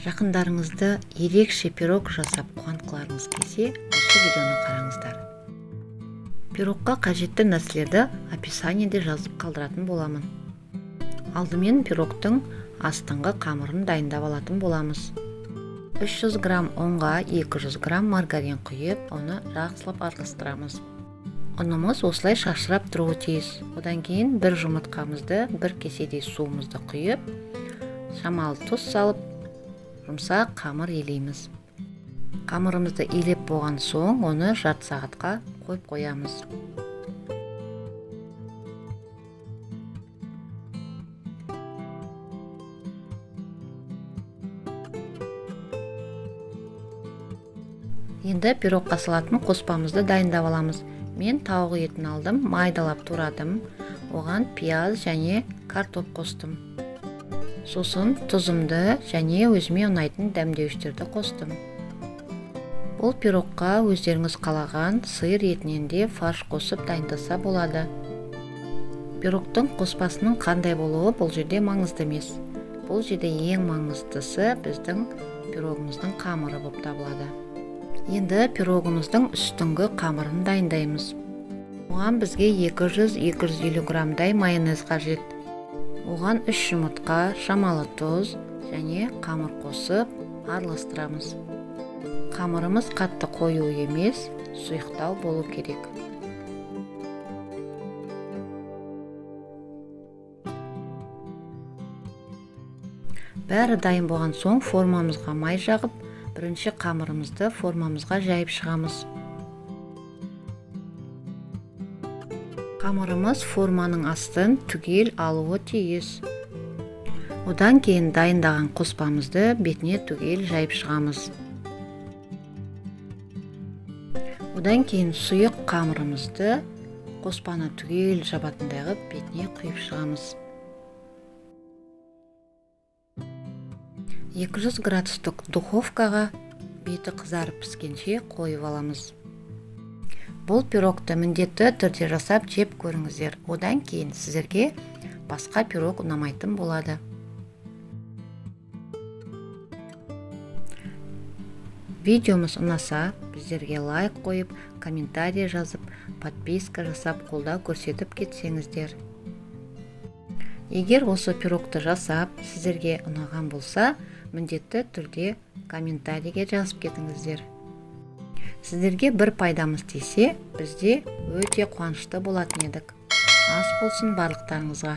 Жақындарыңызды ерекше пирог жасап қуантқыларыңыз келсе, осы видеоны қараңыздар. Пирогқа қажетті нәрселерді описаниеде жазып қалдыратын боламын. Алдымен пирогтың астыңғы қамырын дайындап алатын боламыз. 300 грамм ұнға 200 грамм маргарин құйып, оны жақсылап араластырамыз. Ұнымыз осылай шашырап тұруы тиіс. Одан кейін бір жұмыртқамызды, бір кеседей суымызды құйып, шамалы тұз салып, жұмсақ қамыр илейміз. Қамырымызды илеп болған соң, оны жарты сағатқа қойып қоямыз. Енді пирогқа салатын қоспамызды дайындап аламыз. Мен тауық етін алдым, майдалап турадым. Оған пияз және картоп қостым. Сосын тұзымды және өзіме ұнайтын дәмдеуіштерді қостым. Бұл пирогқа өздеріңіз қалаған сиыр етінен де фарш қосып дайындаса болады. Пирогтың қоспасының қандай болуы бұл жерде маңызды емес. Бұл жерде ең маңыздысы біздің пирогымыздың қамыры болып табылады. Енді пирогымыздың үстіңгі қамырын дайындаймыз. Оған бізге 200-250 граммдай майонез қажет. Оған 3 жұмыртқа, шамалы тұз және қамыр қосып араластырамыз. Қамырымыз қатты қою емес, сұйықтау болу керек. Бәрі дайын болған соң формамызға май жағып, бірінші қамырымызды формамызға жайып шығамыз. Қамырымыз форманың астын түгел алуы тиіс. Одан кейін дайындаған қоспамызды бетіне түгел жайып шығамыз. Одан кейін сұйық қамырымызды қоспаны түгел жабатындай ғып бетіне құйып шығамыз. 200 градустық духовкаға беті қызарып піскенше қойып аламыз. Бұл пирогты міндетті түрде жасап жеп көріңіздер. Одан кейін сіздерге басқа пирог ұнамайтын болады. Видеомыз ұнаса, біздерге лайк қойып, комментарий жазып, подписка жасап, қолдау көрсетіп кетсеңіздер. Егер осы пирогты жасап, сіздерге ұнаған болса, міндетті түрде комментарийге жазып кетіңіздер. Сіздерге бір пайдамыз тисе, бізде өте қуанышты болатын едік. Ас болсын барлықтарыңызға.